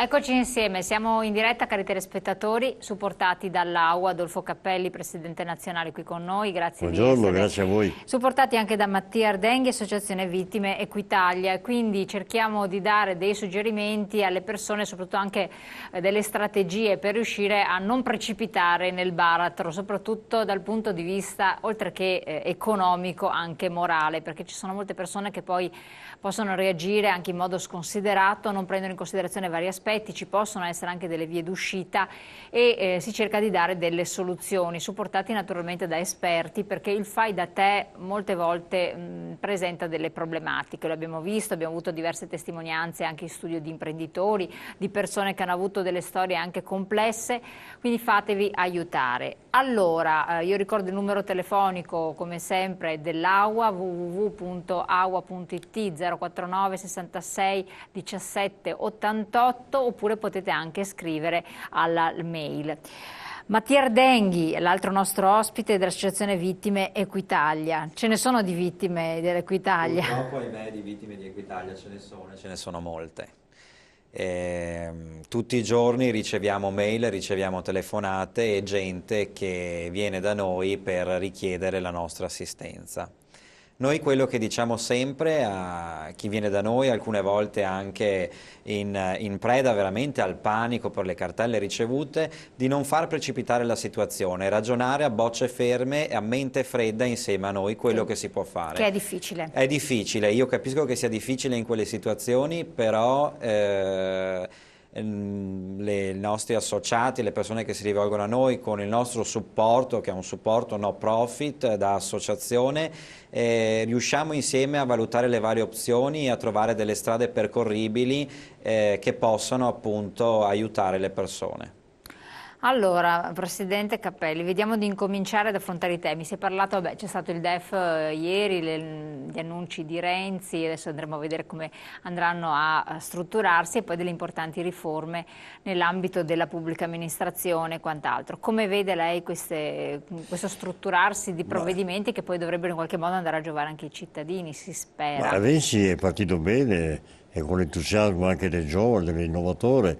Eccoci insieme, siamo in diretta, cari telespettatori, supportati dall'AUA, Adolfo Cappelli, Presidente nazionale qui con noi, grazie di Buongiorno, essere. grazie a voi. Supportati anche da Mattia Ardenghi, Associazione Vittime Equitalia, quindi cerchiamo di dare dei suggerimenti alle persone, soprattutto anche delle strategie per riuscire a non precipitare nel baratro, soprattutto dal punto di vista, oltre che economico, anche morale, perché ci sono molte persone che poi possono reagire anche in modo sconsiderato, non prendono in considerazione vari aspetti, ci possono essere anche delle vie d'uscita e si cerca di dare delle soluzioni, supportati naturalmente da esperti, perché il fai da te molte volte presenta delle problematiche, lo abbiamo visto, abbiamo avuto diverse testimonianze anche in studio di imprenditori, di persone che hanno avuto delle storie anche complesse, quindi fatevi aiutare. Allora, io ricordo il numero telefonico come sempre dell'AUA, www.aua.it 049 66 17 88, oppure potete anche scrivere alla mail. Mattia Ardenghi, l'altro nostro ospite dell'Associazione Vittime Equitalia. Ce ne sono di vittime dell'Equitalia? Purtroppo, ahimè, di vittime di Equitalia ce ne sono molte. Tutti i giorni riceviamo mail, riceviamo telefonate e gente che viene da noi per richiedere la nostra assistenza. Noi quello che diciamo sempre a chi viene da noi, alcune volte anche in preda veramente al panico per le cartelle ricevute, di non far precipitare la situazione, ragionare a bocce ferme e a mente fredda insieme a noi quello che si può fare. Che è difficile. È difficile, io capisco che sia difficile in quelle situazioni, però i nostri associati, le persone che si rivolgono a noi con il nostro supporto, che è un supporto no profit da associazione, riusciamo insieme a valutare le varie opzioni e a trovare delle strade percorribili che possano appunto aiutare le persone. Allora, Presidente Cappelli, vediamo di incominciare ad affrontare i temi. Si è parlato, c'è stato il DEF ieri, gli annunci di Renzi, adesso andremo a vedere come andranno a strutturarsi, e poi delle importanti riforme nell'ambito della pubblica amministrazione e quant'altro. Come vede lei questo strutturarsi di provvedimenti che poi dovrebbero in qualche modo andare a giovare anche ai cittadini, si spera? Ma Renzi è partito bene e con l'entusiasmo anche del giovane, dell'innovatore.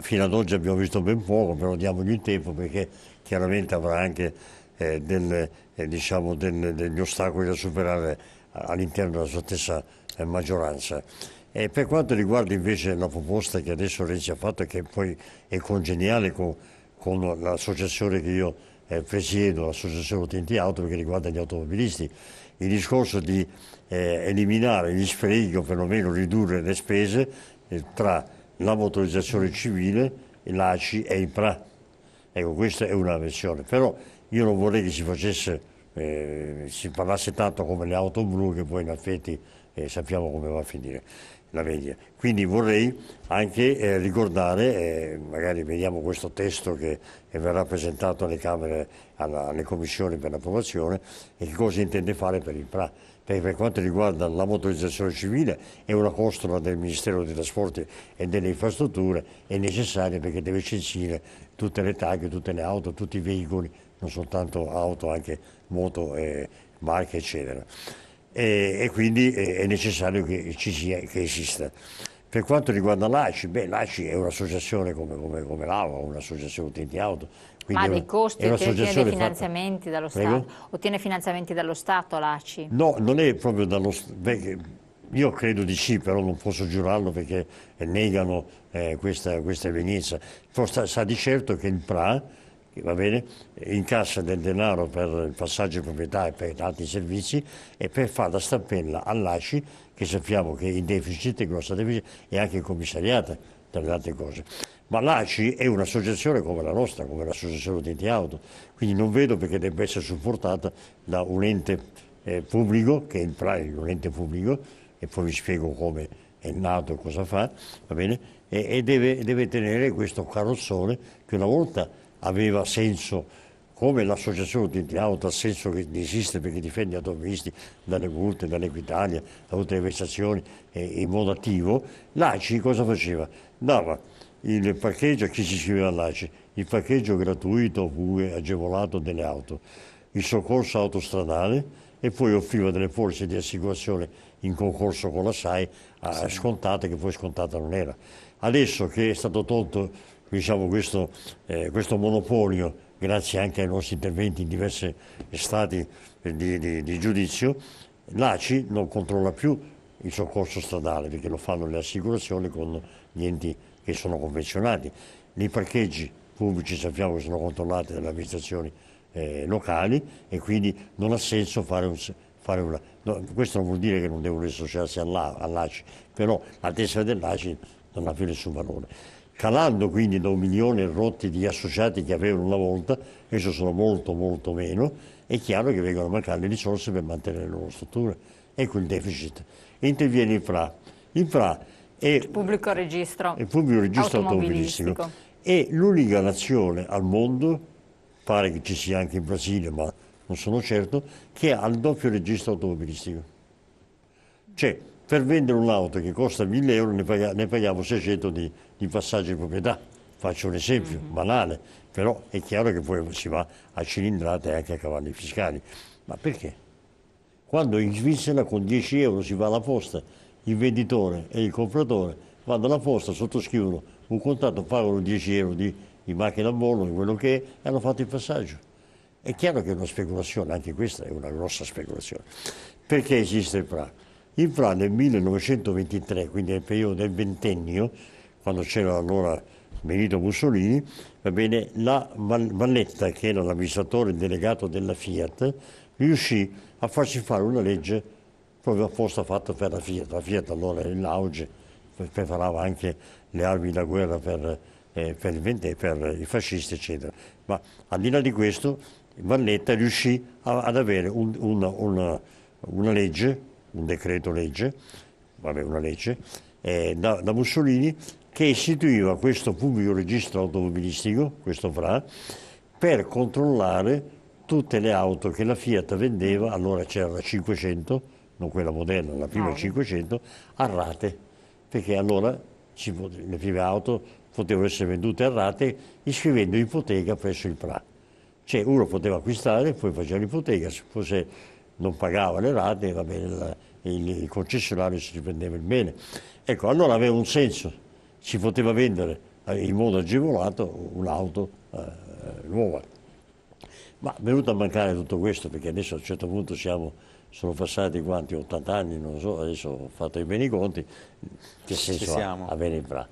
Fino ad oggi abbiamo visto ben poco, però diamogli il tempo perché chiaramente avrà anche degli ostacoli da superare all'interno della sua stessa maggioranza. E per quanto riguarda invece la proposta che adesso Renzi ha fatto e che poi è congeniale con l'associazione che io presiedo, l'associazione utenti auto, perché riguarda gli automobilisti, il discorso di eliminare gli sprechi o perlomeno ridurre le spese tra la motorizzazione civile, l'ACI e il PRA. Ecco, questa è una versione, però io non vorrei che si parlasse tanto come le auto blu, che poi in effetti sappiamo come va a finire la media. Quindi vorrei anche ricordare, magari vediamo questo testo che verrà presentato alle Camere, alle commissioni per l'approvazione, e che cosa intende fare per il PRA. Perché per quanto riguarda la motorizzazione civile è una costola del Ministero dei Trasporti e delle Infrastrutture, è necessaria perché deve censire tutte le taghe, tutte le auto, tutti i veicoli, non soltanto auto, anche moto, barche, eccetera. E quindi è necessario che che esista. Per quanto riguarda l'ACI, l'ACI è un'associazione come l'AUA, un'associazione utenti auto. Ma ha dei costi, ottiene dei finanziamenti dallo Stato? Ottiene finanziamenti dallo Stato l'ACI? No, non è proprio dallo Stato. Io credo di sì, però non posso giurarlo perché negano questa evenienza. Sa di certo che il PRA, va bene, incassa del denaro per il passaggio di proprietà e per altri servizi e per fare la stampella all'ACI, che sappiamo che è in deficit, è grossa deficit, e anche commissariata tra le altre cose. Ma l'ACI è un'associazione come la nostra, come l'associazione utenti auto, quindi non vedo perché debba essere supportata da un ente pubblico, che è il PRA, è un ente pubblico, e poi vi spiego come è nato e cosa fa, va bene, e deve tenere questo carrozzone che una volta aveva senso, come l'associazione utenti auto ha senso che esiste perché difende gli automobilisti dalle multe, dall'Equitalia, da tutte le vessazioni in modo attivo. L'ACI cosa faceva? Dava il parcheggio a chi si iscriveva all'ACI, il parcheggio gratuito oppure agevolato delle auto, il soccorso autostradale e poi offriva delle polizze di assicurazione in concorso con la SAI scontate, che poi scontata non era. Adesso che è stato tolto, diciamo, questo monopolio, grazie anche ai nostri interventi in diversi stati di giudizio, l'ACI non controlla più il soccorso stradale, perché lo fanno le assicurazioni con gli enti che sono convenzionati. I parcheggi pubblici sappiamo che sono controllati dalle amministrazioni locali, e quindi non ha senso fare una... No, questo non vuol dire che non devono associarsi all'ACI, però la tessera dell'ACI non ha più nessun valore. Calando quindi da 1 milione rotti di associati che avevano una volta, adesso sono molto molto meno, è chiaro che vengono a mancare le risorse per mantenere le loro strutture. Ecco il deficit. Interviene il FRA. Il FRA è il pubblico registro automobilistico. È l'unica nazione al mondo, pare che ci sia anche in Brasile, ma non sono certo, che ha il doppio registro automobilistico. Cioè, per vendere un'auto che costa 1.000 euro ne paghiamo 600 di passaggio di proprietà. Faccio un esempio banale, però è chiaro che poi si va a cilindrate e anche a cavalli fiscali. Ma perché? Quando in Svizzera con 10 euro si va alla posta, il venditore e il compratore vanno alla posta, sottoscrivono un contratto, pagano 10 euro di macchina a bollo, di quello che è, e hanno fatto il passaggio. È chiaro che è una speculazione, anche questa è una grossa speculazione. Perché esiste il FRA? Il FRA nel 1923, quindi nel periodo del ventennio, quando c'era allora Benito Mussolini, va bene, la Valletta, che era l'amministratore delegato della Fiat, riuscì a farsi fare una legge proprio apposta fatta per la Fiat. La Fiat allora era in auge, preparava anche le armi da guerra per i fascisti, eccetera. Ma al di là di questo, Valletta riuscì ad avere una legge, un decreto legge, una legge, da Mussolini, che istituiva questo pubblico registro automobilistico, questo FRA, per controllare tutte le auto che la Fiat vendeva. Allora c'era la 500, non quella moderna, la prima 500, a rate, perché allora le prime auto potevano essere vendute a rate iscrivendo ipoteca presso il FRA. Cioè uno poteva acquistare, poi faceva l'ipoteca, se non pagava le rate, va bene, il concessionario si riprendeva il bene. Ecco, allora aveva un senso, si poteva vendere in modo agevolato un'auto nuova. Ma venuto a mancare tutto questo, perché adesso a un certo punto sono passati quanti, 80 anni, non so, adesso ho fatto i beni conti, che senso ha avere il FRA?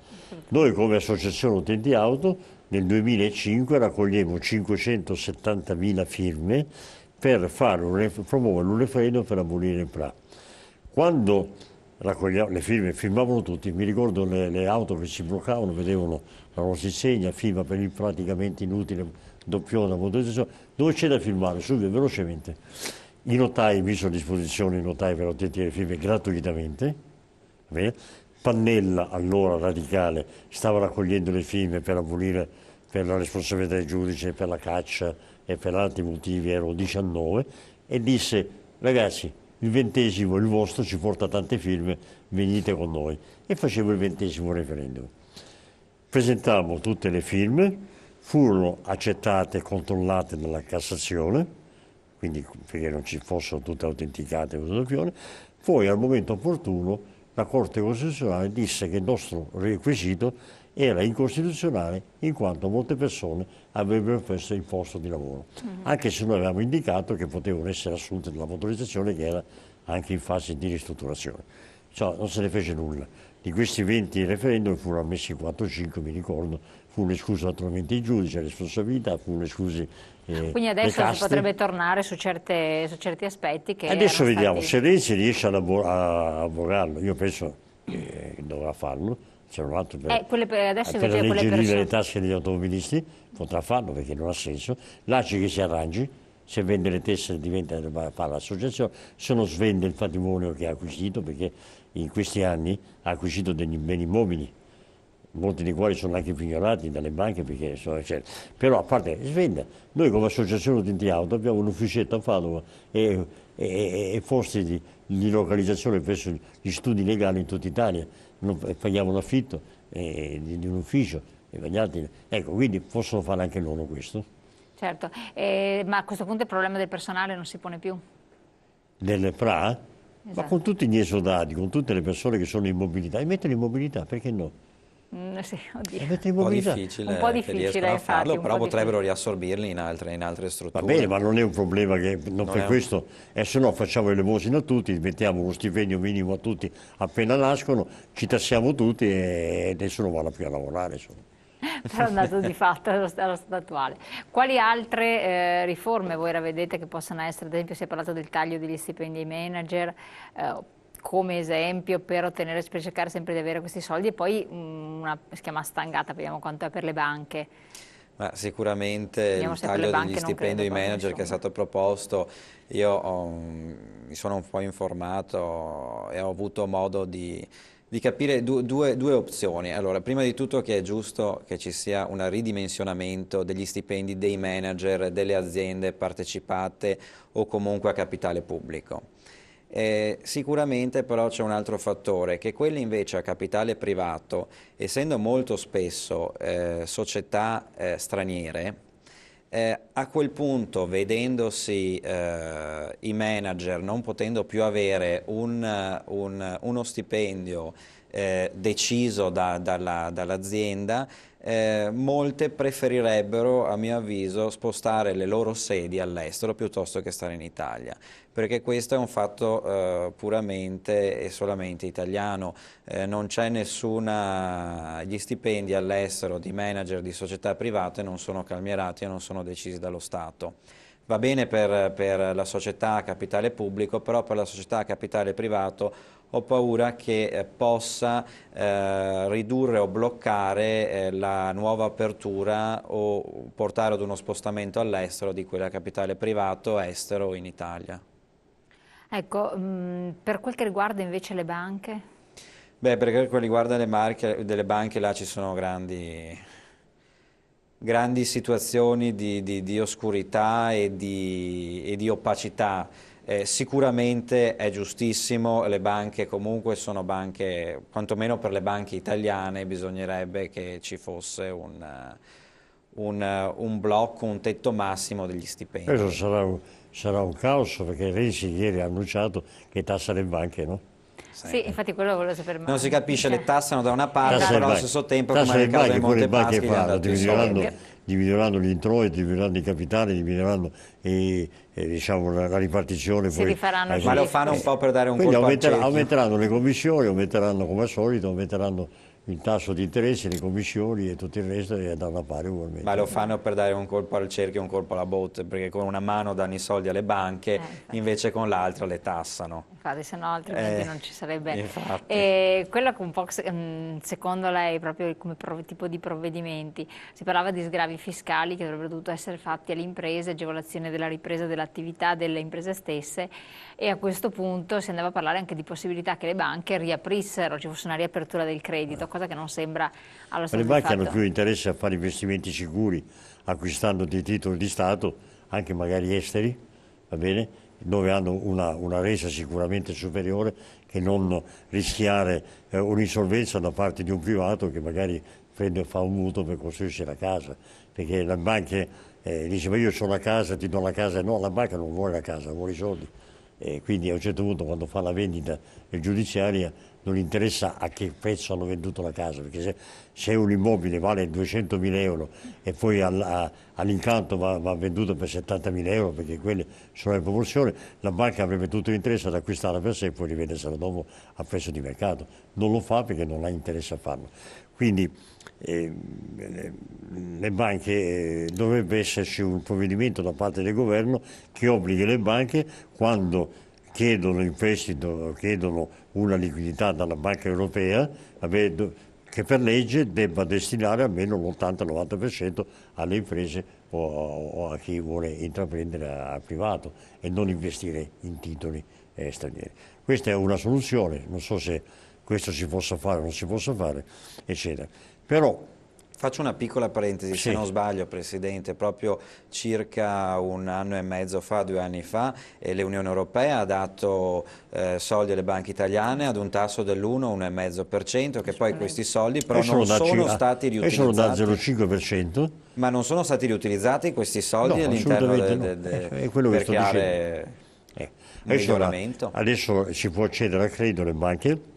Noi come associazione utenti auto nel 2005 raccogliemo 570.000 firme per promuovere un referendum per abolire il FRA. Quando raccogliamo le firme, firmavano tutti, mi ricordo le auto che si bloccavano, vedevano la nostra insegna, firma per il praticamente inutile doppione, motorizzazione, dove c'è da firmare, subito, velocemente. I notai misero a disposizione i notai per ottenere le firme gratuitamente. Pannella, allora radicale, stava raccogliendo le firme per abolire, per la responsabilità del giudice, per la caccia e per altri motivi, erano 19, e disse: ragazzi, il 20° il vostro ci porta tante firme, venite con noi. E facevo il 20° referendum. Presentammo tutte le firme, furono accettate e controllate dalla Cassazione, quindi perché non ci fossero tutte autenticate, poi al momento opportuno la Corte Costituzionale disse che il nostro requisito era incostituzionale in quanto molte persone avrebbero perso il posto di lavoro, anche se noi avevamo indicato che potevano essere assunte dalla motorizzazione, che era anche in fase di ristrutturazione. Cioè, non se ne fece nulla. Di questi 20 referendum furono ammessi 4-5, mi ricordo, furono esclusi naturalmente i giudici, le responsabilità, furono esclusi quindi adesso si potrebbe tornare su certi aspetti che adesso vediamo stati... se Renzi riesce ad abrogarlo. Io penso che dovrà farlo. C'è un altro per alleggerire le tasche degli automobilisti, potrà farlo perché non ha senso. Lasci che si arrangi, se vende le tessere fa l'associazione, se non svende il patrimonio che ha acquisito, perché in questi anni ha acquisito degli beni immobili, molti dei quali sono anche pignorati dalle banche, perché però a parte svenda. Noi come associazione utenti auto abbiamo un ufficetto a Padova e posti di localizzazione presso gli studi legali in tutta Italia. Paghiamo l'affitto di un ufficio e gli altri, ecco, quindi possono fare anche loro questo. Certo, ma a questo punto il problema del personale non si pone più? del PRA, ma Esatto. con tutti gli esodati, con tutte le persone che sono in mobilità, e mettere in mobilità, perché no? Sì, oddio. E mettere in Un po' mobilità. difficile, Un po' che difficile, riescano a infatti, farlo, un però po' potrebbero difficile. riassorbirli in altre Va strutture. bene, ma non è un problema che non Non per è un- questo, e se no facciamo l'elemosina a tutti, mettiamo uno stipendio minimo a tutti appena nascono, ci tassiamo tutti e nessuno va più a lavorare. Insomma. Però è un dato di fatto allo stato attuale. Quali altre riforme voi vedete che possano essere, ad esempio si è parlato del taglio degli stipendi ai manager, come esempio per ottenere, per cercare sempre di avere questi soldi, e poi una si chiama stangata, vediamo quanto è per le banche. Ma sicuramente Vediamo il se per le taglio degli banche non stipendi credo ai proprio, manager che è insomma. stato proposto, mi sono un po' informato e ho avuto modo di capire due opzioni. Allora, prima di tutto che è giusto che ci sia un ridimensionamento degli stipendi dei manager delle aziende partecipate o comunque a capitale pubblico. Sicuramente però c'è un altro fattore, che quelli invece a capitale privato, essendo molto spesso società straniere, a quel punto, vedendosi i manager non potendo più avere uno stipendio deciso dall'azienda, molte preferirebbero, a mio avviso, spostare le loro sedi all'estero piuttosto che stare in Italia, perché questo è un fatto puramente e solamente italiano. Non c'è gli stipendi all'estero di manager di società private non sono calmierati e non sono decisi dallo Stato. Va bene per la società a capitale pubblico, però per la società a capitale privato ho paura che possa ridurre o bloccare la nuova apertura o portare ad uno spostamento all'estero di quella a capitale privato, estero o in Italia. Ecco, per quel che riguarda invece le banche, Beh, per quanto riguarda delle banche, là ci sono grandi situazioni di oscurità e di opacità. Sicuramente è giustissimo, le banche comunque sono banche, quantomeno per le banche italiane bisognerebbe che ci fosse un blocco, un tetto massimo degli Questo stipendi. sarà un caos perché Renzi ieri ha annunciato che tassa le banche, no? sì, infatti quello volevo sapere. Non si capisce, le tassano da una parte, Tassa però le allo banche, stesso tempo, tassa come le nel caso di banche, poi le banche Montepaschi, gli hanno fanno, dato i soldi. diminuiranno gli introiti, diminuiranno i capitali, diminuiranno diciamo, la ripartizione. Si Poi, rifaranno Ma lo fanno un po' per dare un quindi colpo al cerchio. aumenteranno le commissioni, aumenteranno come al solito, aumenteranno il tasso di interesse, le commissioni e tutto il resto e andranno a pari ugualmente. Ma lo fanno per dare un colpo al cerchio e un colpo alla botte, perché con una mano danno i soldi alle banche, infatti. invece con l'altra le tassano. Infatti, se no altrimenti non ci sarebbe. Infatti. E quello che un po' secondo lei, proprio come tipo di provvedimenti, si parlava di sgravi fiscali che avrebbero dovuto essere fatti alle imprese, agevolazione della ripresa dell'attività delle imprese stesse, e a questo punto si andava a parlare anche di possibilità che le banche riaprissero, ci fosse una riapertura del credito, cosa che non sembra allo Ma stato le di banche hanno fatto. più interesse a fare investimenti sicuri, acquistando dei titoli di Stato, anche magari esteri, va bene? Dove hanno una resa sicuramente superiore che non rischiare un'insolvenza da parte di un privato che magari fa un mutuo per costruirsi la casa. Perché le banche dice ma io ho la casa, ti do la casa. No, la banca non vuole la casa, vuole i soldi. E quindi a un certo punto quando fa la vendita giudiziaria non interessa a che prezzo hanno venduto la casa, perché se un immobile vale 200.000 euro e poi all'incanto va venduto per 70.000 euro, perché quelle sono le proporzioni, la banca avrebbe tutto l'interesse ad acquistarla per sé e poi rivendersela dopo a prezzo di mercato. Non lo fa perché non ha interesse a farlo. Quindi le banche, dovrebbe esserci un provvedimento da parte del governo che obblighi le banche, quando chiedono in prestito, chiedono una liquidità dalla Banca Europea, che per legge debba destinare almeno l'80-90% alle imprese o a chi vuole intraprendere al privato e non investire in titoli stranieri. Questa è una soluzione, non so se questo si possa fare o non si possa fare, eccetera. Però Faccio una piccola parentesi, se sì. non sbaglio, Presidente, proprio circa un anno e mezzo fa, 2 anni fa, l'Unione Europea ha dato soldi alle banche italiane ad un tasso dell'1-1,5%, che poi questi soldi però non sono stati Escono dal riutilizzati. 0,5%. Ma non sono stati riutilizzati questi soldi No, all'interno assolutamente no. È quello che per sto creare... dicendo. miglioramento. Adesso si può accedere al credito alle banche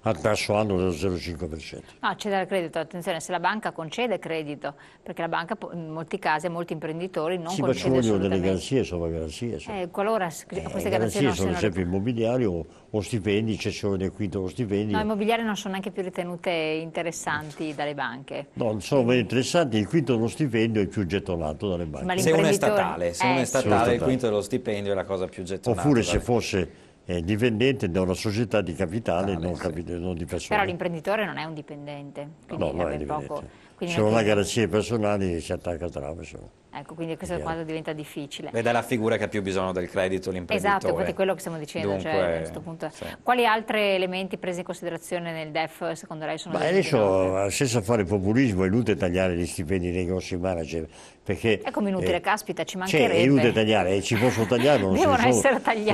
al tasso annuo dello 0,5%. No, accedere al credito, attenzione, se la banca concede credito, perché la banca in molti casi, a molti imprenditori non Sì, ma ci concede vogliono delle assolutamente. garanzie, sovra-garanzie. Qualora queste garanzie Garanzie non sono siano sempre immobiliari o stipendi, cessione del quinto o stipendi. no, immobiliari non sono neanche più ritenute interessanti dalle banche. No, non sono meno interessanti, il quinto dello stipendio è più gettonato dalle banche. Ma Se uno è l'imprenditore- statale, se uno è sì. statale, il quinto dello stipendio è la cosa più gettonata. Oppure se fosse dipendente da una società di capitale, non, sì. non di Però persone. l'imprenditore non è un dipendente, quindi No, non è avrebbe poco. dipendente. Quindi Se non è ha che- garanzie personali si attacca a trave. Ecco, quindi questo è quando diventa difficile. Ed è la figura che ha più bisogno del credito, l'imprenditore. Esatto, infatti è quello che stiamo dicendo, Dunque, cioè, a questo punto. sì. Quali altri elementi presi in considerazione nel DEF secondo lei sono Ma dei punti noti? adesso, senza fare populismo, è inutile tagliare gli stipendi dei grossi manager. Perché, È come inutile, caspita, ci cioè, mancherebbe. è inutile tagliare, ci possono tagliare, ma non Devono si risolve, essere tagliati.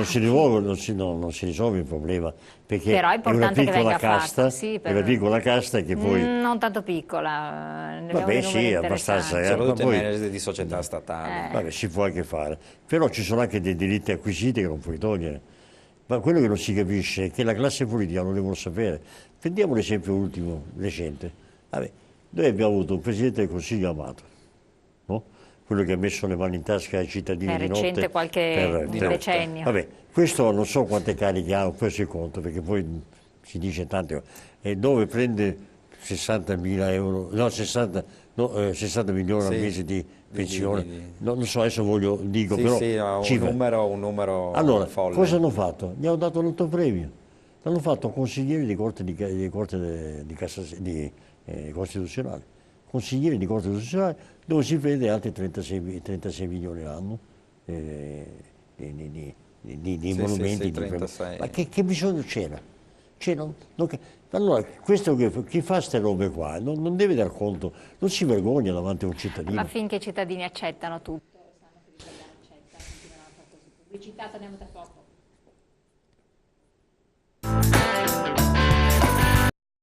non si risolve il problema. Perché Però è una importante che piccola venga casta, fatto, sì, è una piccola casta che poi... Non tanto piccola, ne abbiamo Vabbè, dei numeri sì, abbastanza, interessanti. Soprattutto ma i poi- manager di società statali. Vabbè, si può anche fare, però ci sono anche dei diritti acquisiti che non puoi togliere. Ma quello che non si capisce è che la classe politica non devono sapere. Prendiamo l'esempio ultimo, recente. Vabbè, noi abbiamo avuto un Presidente del Consiglio amato, no? Quello che ha messo le mani in tasca ai cittadini È di recente notte. qualche decennio. Vabbè, questo non so quante cariche ha, ho perso il conto, perché poi si dice tanto, e dove prende 60.000 euro, no, 60 milioni al Sì, mese di pensione, di- non so, adesso dico, Sì, però sì, no, cifre. un numero Allora, folle. cosa hanno fatto? Gli hanno dato l'autopremio, l'hanno fatto consigliere di Corte Costituzionale, consigliere di Corte Costituzionale, dove si vede altri 36 milioni l'anno di Sì, emolumenti. sì, di premi. 36. Ma che bisogno c'era? Cioè, allora, questo chi fa queste robe qua non deve dar conto, non si vergogna davanti a un cittadino. Ma finché i cittadini accettano tutto, sanno che l'italiano accetta, continueranno a fare così. Pubblicità, torniamo tra poco.